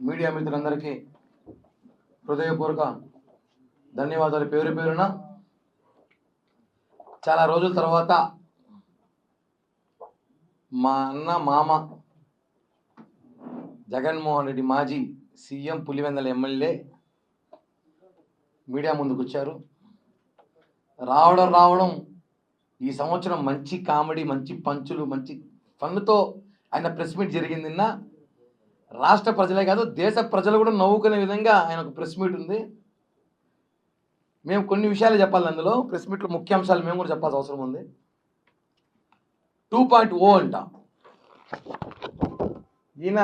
Media మిత్రులందరికీ హృదయపూర్వక ధన్యవాదాలు. పేరు పేరున చాలా రోజుల తర్వాత మా అన్న మామ జగన్మోహన్ రెడ్డి మాజీ సీఎం పులివెందుల ఎమ్మెల్యే మీడియా ముందుకు వచ్చారు. రావడం ఈ సంవత్సరం మంచి కామెడీ, మంచి పంచులు, మంచి ఫన్నుతో ఆయన ప్రెస్ మీట్ జరిగింది. నిన్న రాష్ట్ర ప్రజలే కాదు దేశ ప్రజలు కూడా నవ్వుకునే విధంగా ఆయన ఒక ప్రెస్ మీట్ ఉంది. మేము కొన్ని విషయాలు చెప్పాలి అందులో ప్రెస్ మీట్లో ముఖ్యాంశాలు మేము కూడా చెప్పాల్సిన అవసరం ఉంది. 2.0 అంట. ఈయన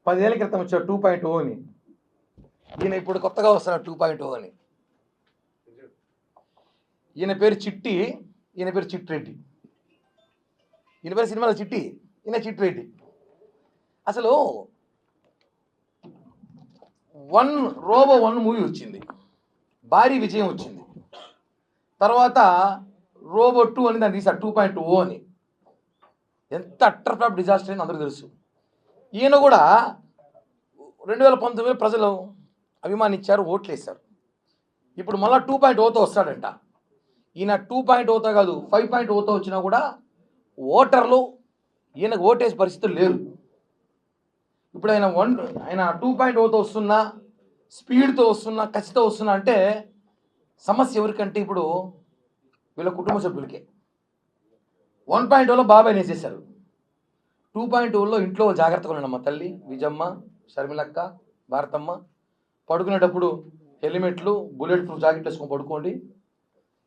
10 ఏళ్ల క్రితం వచ్చాడు 2.0 అని. ఈయన ఇప్పుడు కొత్తగా వస్తున్నాడు 2.0 అని. ఈయన పేరు చిట్టి, ఈయన పేరు చిట్టిరెడ్డి. ఈయన పేరు సినిమాలో చిట్టి, ఈయన చిట్టిరెడ్డి. అసలు రోబో 1 మూవీ వచ్చింది, భారీ విజయం వచ్చింది. తర్వాత రోబో 2 అని దాన్ని తీశారు 2.0 అని. ఎంత అట్టర్ ఫ్లాప్ డిజాస్టర్ అని అందరూ తెలుసు. ఈయన కూడా 2019 ప్రజలు అభిమానించారు, ఓట్లు వేశారు. ఇప్పుడు మళ్ళీ 2.0తో వస్తాడంట. ఈయన 2.0తో కాదు 5.0తో వచ్చినా కూడా ఓటర్లు ఈయనకు ఓటేసే పరిస్థితులు లేరు. ఇప్పుడు ఆయన 2.0తో వస్తున్నా, స్పీడ్తో వస్తున్నా, కసితో వస్తున్నా అంటే సమస్య ఎవరికంటే ఇప్పుడు వీళ్ళ కుటుంబ సభ్యులకే. 1.0లో బాబాయ్ వేసేసారు. 2.0లో ఇంట్లో జాగ్రత్తగా ఉండమ్మా తల్లి, విజమ్మ, షర్మిలక్క, భారతమ్మ. పడుకునేటప్పుడు హెల్మెట్లు, బుల్లెట్ ప్రూఫ్ జాకెట్ వేసుకొని పడుకోండి.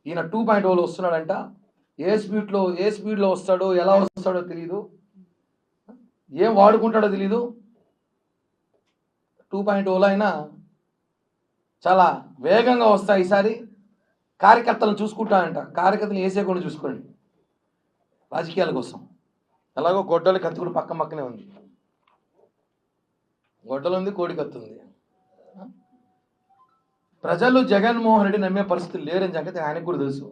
ఈయన 2.0లో వస్తున్నాడంట. ఏ స్పీడ్లో వస్తాడో, ఎలా వస్తాడో తెలియదు, ఏం వాడుకుంటాడో తెలీదు. 2.0లో అయినా చాలా వేగంగా వస్తాయి. ఈసారి కార్యకర్తలను చూసుకుంటానంట. కార్యకర్తలు వేసేకుండా చూసుకోండి రాజకీయాల కోసం. ఎలాగో గొడ్డలి కత్తి కూడా పక్కనే ఉంది. గొడ్డలు ఉంది, కోడి కత్తి ఉంది. ప్రజలు జగన్మోహన్ రెడ్డి నమ్మే పరిస్థితులు లేరని సంగతి ఆయనకు కూడా తెలుసు.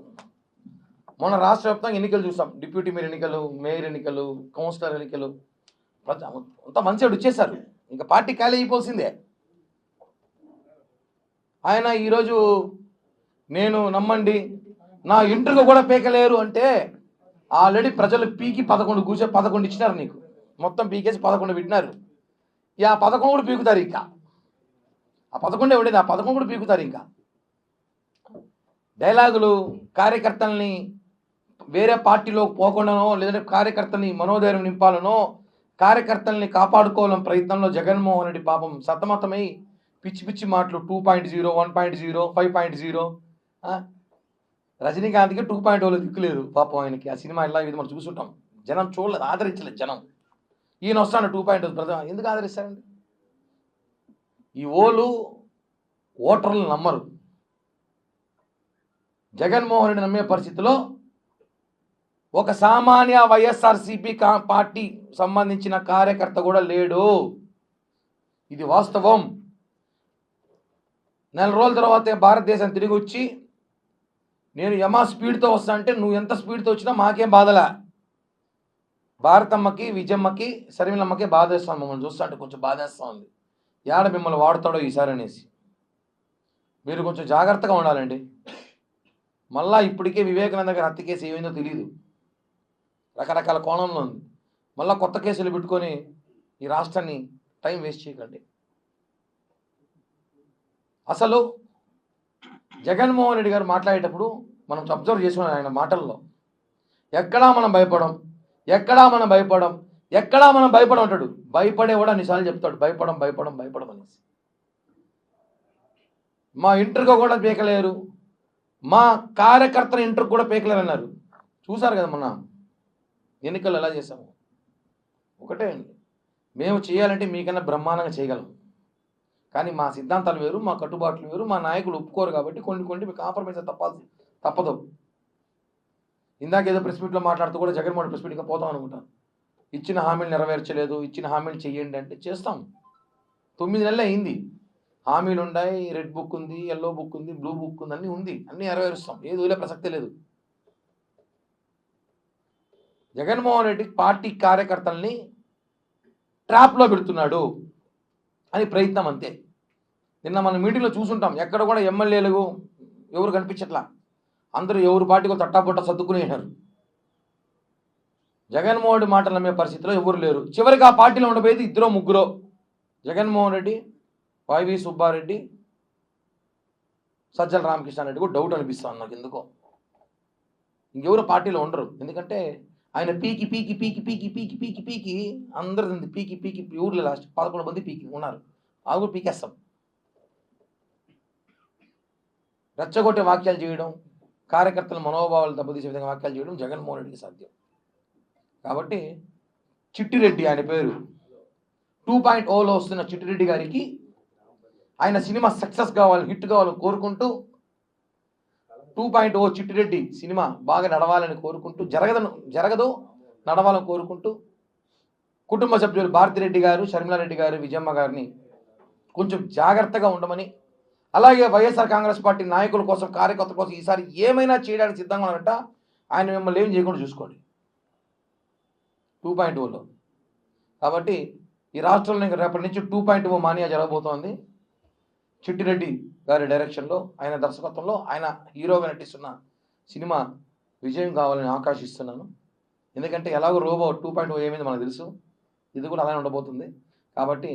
మొన్న రాష్ట్ర వ్యాప్తంగా ఎన్నికలు చూసాం. డిప్యూటీ మేయర్ ఎన్నికలు, మేయర్ ఎన్నికలు, కౌన్సిలర్ ఎన్నికలు, అంత మంచిగా వచ్చేసారు. ఇంకా పార్టీ ఖాళీ అయిపోవాల్సిందే. ఆయన ఈరోజు నేను నమ్మండి నా ఇంటర్వ్యూ కూడా పీకలేరు అంటే ఆల్రెడీ ప్రజలు పీకి 11 ఇచ్చినారు నీకు. మొత్తం పీకేసి 11 పెట్టినారు. ఆ 11 కూడా పీకుతారు. ఇంకా ఆ 11 ఉండేది, ఆ 11 కూడా పీకుతారు. ఇంకా డైలాగులు కార్యకర్తల్ని వేరే పార్టీలో పోకుండానో, లేదంటే కార్యకర్తల్ని మనోధైర్యం నింపాలనో, కార్యకర్తల్ని కాపాడుకోవాలని ప్రయత్నంలో జగన్మోహన్ రెడ్డి పాపం సతమతమై పిచ్చి మాటలు 2.0, 1.0, 5.0. రజనీకాంత్కి 2.0లో దిక్కులేదు పాపం ఆయనకి. ఆ సినిమా ఇలా ఇది మనం చూసుంటాం. జనం చూడలేదు, ఆదరించలేదు జనం. ఈయన వస్తాడు 2.0. ప్రజలు ఎందుకు ఆదరిస్తారండి? ఈ ఓటర్లు నమ్మరు. జగన్మోహన్ రెడ్డి నమ్మే పరిస్థితిలో ఒక సామాన్య వైఎస్ఆర్సీపీ పార్టీ సంబంధించిన కార్యకర్త కూడా లేడు. ఇది వాస్తవం. నెల రోజుల తర్వాత భారతదేశం తిరిగి వచ్చి నేను యమా స్పీడ్తో వస్తా అంటే నువ్వు ఎంత స్పీడ్తో వచ్చినా మాకేం బాధలే. భారతమ్మకి, విజయమ్మకి, శర్మిలమ్మకి బాధేస్తాం. మమ్మల్ని చూస్తా అంటే కొంచెం బాధేస్తూ ఉంది. ఏడ మిమ్మల్ని వాడతాడో ఈసారి అనేసి. మీరు కొంచెం జాగ్రత్తగా ఉండాలండి. మళ్ళా ఇప్పటికే వివేకానంద గారి హత్య కేసు ఏమైందో తెలియదు, రకరకాల కోణంలో ఉంది. మళ్ళీ కొత్త కేసులు పెట్టుకొని ఈ రాష్ట్రాన్ని టైం వేస్ట్ చేయకండి. అసలు జగన్మోహన్ రెడ్డి గారు మాట్లాడేటప్పుడు మనం అబ్జర్వ్ చేసుకున్నాం ఆయన మాటల్లో. ఎక్కడా మనం భయపడం అంటాడు. భయపడే కూడా అన్నిసార్లు చెప్తాడు భయపడం అనేసి. మా ఇంటర్వ్యూ కూడా పీకలేరు, మా కార్యకర్తల ఇంటర్వ్యూ కూడా పీకలేరు అన్నారు. చూసారు కదా మొన్న ఎన్నికలు ఎలా చేసాము. ఒకటే అండి, మేము చేయాలంటే మీకన్నా బ్రహ్మాండంగా చేయగలం. కానీ మా సిద్ధాంతాలు వేరు, మా కట్టుబాట్లు వేరు, మా నాయకులు ఒప్పుకోరు. కాబట్టి కొన్ని మీకు కాంప్రమైజ్ తప్పదు. ఇందాక ఏదో ప్రెస్ మీట్లో మాట్లాడుతూ కూడా జగన్మోహన్ ప్రెస్ మీట్గా పోతాం అనుకుంటాను. ఇచ్చిన హామీలు నెరవేర్చలేదు, ఇచ్చిన హామీలు చెయ్యండి అంటే చేస్తాం. 9 నెలలు అయింది. హామీలు ఉన్నాయి, రెడ్ బుక్ ఉంది, ఎల్లో బుక్ ఉంది, బ్లూ బుక్ ఉంది, అన్నీ ఉంది, అన్నీ నెరవేరుస్తాం. ఏది వదిలే ప్రసక్తే లేదు. జగన్మోహన్ రెడ్డి పార్టీ కార్యకర్తల్ని ట్రాప్లో పెడుతున్నాడు. అని ప్రయత్నం అంతే. నిన్న మన మీటింగ్లో చూసుంటాం, ఎక్కడ కూడా ఎమ్మెల్యేలు ఎవరు కనిపించట్లా, అందరూ ఎవరు పార్టీకి తట్టాపుట్ట సర్దుకునేసారు. జగన్మోహన్ రెడ్డి మాటలు నమ్మే పరిస్థితిలో ఎవరు లేరు. చివరికి ఆ పార్టీలో ఉండబోయేది ఇద్దరో ముగ్గురో, జగన్మోహన్ రెడ్డి, వైవి సుబ్బారెడ్డి, సజ్జల రామకృష్ణారెడ్డి కూడా డౌట్ అనిపిస్తుంది నాకు ఎందుకో. ఇంకెవరు పార్టీలో ఉండరు, ఎందుకంటే ఆయన పీకి పీకి పీకి పీకి పీకి పీకి పీకి అందరిది పీకి పీకి ఊర్లో లాస్ట్ 11 మంది పీకి ఉన్నారు, అది కూడా పీకేస్తాం. రెచ్చగొట్టే వాక్యాలు చేయడం, కార్యకర్తల మనోభావాలు దెబ్బతీసే విధంగా వాక్యాలు చేయడం జగన్మోహన్ రెడ్డికి సాధ్యం. కాబట్టి చిట్టిరెడ్డి ఆయన పేరు 2.0లో వస్తున్న చిట్టిరెడ్డి గారికి ఆయన సినిమా సక్సెస్ కావాలని, హిట్ కావాలని కోరుకుంటూ 2.0 చిట్టిరెడ్డి సినిమా బాగా నడవాలని కోరుకుంటూ, జరగదు నడవాలని కోరుకుంటూ కుటుంబ సభ్యులు భారతిరెడ్డి గారు, షర్మిలారెడ్డి గారు, విజయమ్మ గారిని కొంచెం జాగ్రత్తగా ఉండమని, అలాగే వైఎస్ఆర్ కాంగ్రెస్ పార్టీ నాయకుల కోసం, కార్యకర్తల కోసం ఈసారి ఏమైనా చేయడానికి సిద్ధంగా ఉన్నారట. ఆయన మిమ్మల్ని ఏం చేయకుండా చూసుకోండి 2.0లో. కాబట్టి ఈ రాష్ట్రంలో ఇంకా రేపటి నుంచి 2.0 మానియా జరగబోతోంది. చిట్టిరెడ్డి గారి డైరెక్షన్లో, ఆయన దర్శకత్వంలో, ఆయన హీరోగా నటిస్తున్న సినిమా విజయం కావాలని ఆకాంక్షిస్తున్నాను. ఎందుకంటే ఎలాగో రోబో 2.0 ఏమైంది మనకు తెలుసు, ఇది కూడా అలానే ఉండబోతుంది. కాబట్టి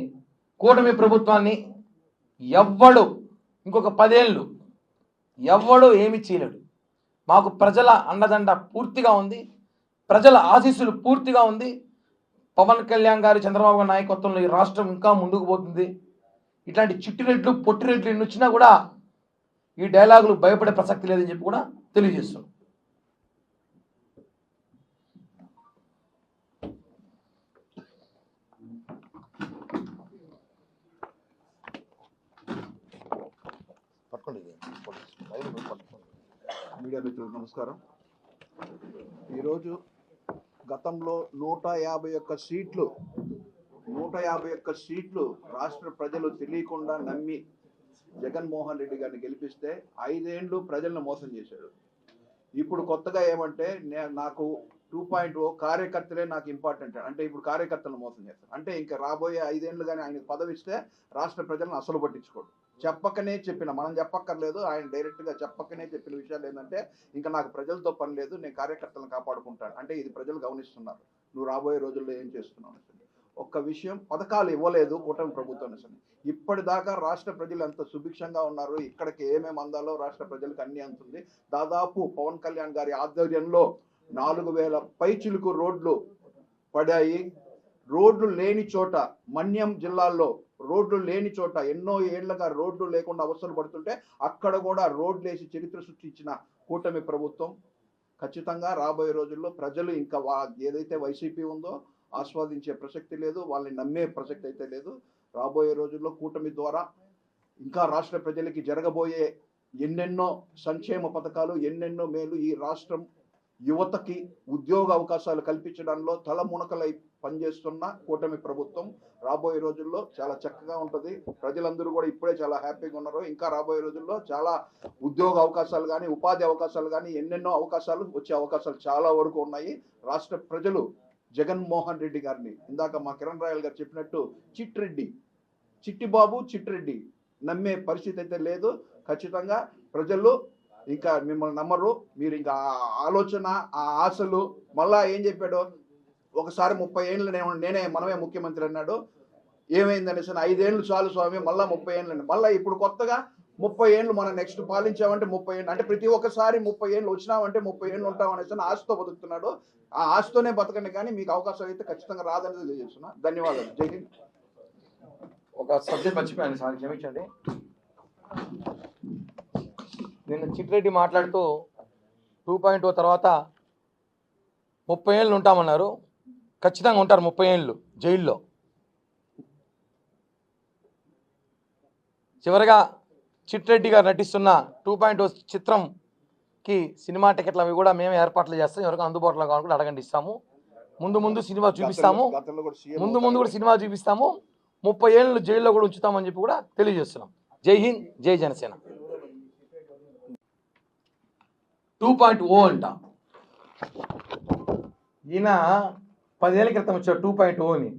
కూటమి ప్రభుత్వాన్ని ఎవ్వడు ఇంకొక 10 ఏళ్ళు ఎవ్వడు ఏమి చేయలేడు. మాకు ప్రజల అండదండ పూర్తిగా ఉంది, ప్రజల ఆశీస్సులు పూర్తిగా ఉంది. పవన్ కళ్యాణ్ గారి, చంద్రబాబు గారి నాయకత్వంలో ఈ రాష్ట్రం ఇంకా ముందుకు పోతుంది. ఇట్లాంటి చిట్టిరెడ్లు, పొట్టిరెడ్లు ఎన్ని వచ్చినా కూడా ఈ డైలాగులు భయపడే ప్రసక్తి లేదని చెప్పి కూడా తెలియజేస్తున్నాం. మీడియా మిత్రులకు నమస్కారం. ఈరోజు గతంలో 151 సీట్లు రాష్ట్ర ప్రజలు తెలియకుండా నమ్మి జగన్మోహన్ రెడ్డి గారిని గెలిపిస్తే 5 ఏళ్ళు ప్రజలను మోసం చేశాడు. ఇప్పుడు కొత్తగా ఏమంటే నాకు 2.0 కార్యకర్తలే నాకు ఇంపార్టెంట్ అంటే ఇప్పుడు కార్యకర్తలను మోసం చేస్తారు. అంటే ఇంకా రాబోయే 5 ఏళ్ళు కానీ ఆయనకు పదవి ఇస్తే రాష్ట్ర ప్రజలను అసలు పట్టించుకోడు. చెప్పకనే చెప్పిన, మనం చెప్పక్కర్లేదు, ఆయన డైరెక్ట్గా చెప్పకనే చెప్పిన విషయాలు ఏంటంటే ఇంకా నాకు ప్రజలతో పని లేదు, నేను కార్యకర్తలను కాపాడుకుంటాను. అంటే ఇది ప్రజలు గమనిస్తున్నారు, నువ్వు రాబోయే రోజుల్లో ఏం చేస్తున్నావు. ఒక్క విషయం, పథకాలు ఇవ్వలేదు కూటమి ప్రభుత్వం. ఇప్పటిదాకా రాష్ట్ర ప్రజలు ఎంత సుభిక్షంగా ఉన్నారు, ఇక్కడికి ఏమేమి అందాలో రాష్ట్ర ప్రజలకు అన్ని అందుతుంది. దాదాపు పవన్ కళ్యాణ్ గారి ఆధ్వర్యంలో 4000 పైచిలుకు రోడ్లు పడాయి. రోడ్లు లేని చోట, మన్యం జిల్లాల్లో రోడ్లు లేని చోట ఎన్నో ఏళ్లుగా రోడ్లు లేకుండా అవసరం పడుతుంటే అక్కడ కూడా రోడ్లు వేసి చరిత్ర సృష్టించిన కూటమి ప్రభుత్వం. ఖచ్చితంగా రాబోయే రోజుల్లో ప్రజలు ఇంకా ఏదైతే వైసీపీ ఉందో ఆస్వాదించే ప్రసక్తి లేదు, వాళ్ళని నమ్మే ప్రసక్తి అయితే లేదు. రాబోయే రోజుల్లో కూటమి ద్వారా ఇంకా రాష్ట్ర ప్రజలకి జరగబోయే ఎన్నెన్నో సంక్షేమ పథకాలు, ఎన్నెన్నో మేలు, ఈ రాష్ట్రం యువతకి ఉద్యోగ అవకాశాలు కల్పించడంలో తలమునకలై పనిచేస్తున్న కూటమి ప్రభుత్వం రాబోయే రోజుల్లో చాలా చక్కగా ఉంటుంది. ప్రజలందరూ కూడా ఇప్పుడే చాలా హ్యాపీగా ఉన్నారు. ఇంకా రాబోయే రోజుల్లో చాలా ఉద్యోగ అవకాశాలు కానీ, ఉపాధి అవకాశాలు కానీ, ఎన్నెన్నో అవకాశాలు వచ్చే అవకాశాలు చాలా వరకు ఉన్నాయి. రాష్ట్ర ప్రజలు జగన్మోహన్ రెడ్డి గారిని, ఇందాక మా కిరణ్ రాయల్ గారు చెప్పినట్టు, చిట్టిబాబు చిట్టిరెడ్డి నమ్మే పరిస్థితి అయితే లేదు. ఖచ్చితంగా ప్రజలు ఇంకా మిమ్మల్ని నమ్మరు. మీరు ఇంకా ఆలోచన, ఆ ఆశలు, మళ్ళా ఏం చెప్పాడు, ఒకసారి 30 ఏళ్ళు మనమే ముఖ్యమంత్రి అన్నాడు. ఏమైందనేసి 5 ఏళ్ళు చాలు స్వామి, మళ్ళీ 30 ఏళ్ళు. మళ్ళీ ఇప్పుడు కొత్తగా 30 ఏళ్ళు మనం నెక్స్ట్ పాలించామంటే 30 ఏళ్ళు, అంటే ప్రతి ఒక్కసారి 30 ఏళ్ళు వచ్చినామంటే 30 ఏళ్ళు ఉంటామనేసి ఆశతో బతుకుతున్నాడు. ఆ ఆశతోనే బతకండి, కానీ మీకు అవకాశం అయితే ఖచ్చితంగా రాదని తెలియజేస్తున్నా. ధన్యవాదాలు. జై హింద్. ఒక సబ్జెక్ట్ మర్చిపోయాను సార్, క్షమించండి. నిన్న చిట్టిరెడ్డి మాట్లాడుతూ 2.0 తర్వాత 30 ఏళ్ళు ఉంటామన్నారు. ఖచ్చితంగా ఉంటారు 30 ఏళ్ళు జైల్లో. చివరిగా చిట్టిరెడ్డి గారు నటిస్తున్న 2.0 చిత్రంకి సినిమా టికెట్లు అవి కూడా మేము ఏర్పాట్లు చేస్తాం. ఎవరికి అందుబాటులో కావాలని అడగండి, ఇస్తాము. ముందు సినిమా చూపిస్తాము, ముందు కూడా సినిమా చూపిస్తాము. 30 ఏళ్ళు జైల్లో కూడా ఉంచుతామని చెప్పి కూడా తెలియజేస్తున్నాం. జై హింద్, జై జనసేన. 2.0 అంట. ఈయన 10 ఏళ్ళ క్రితం వచ్చాడు 2.0ని.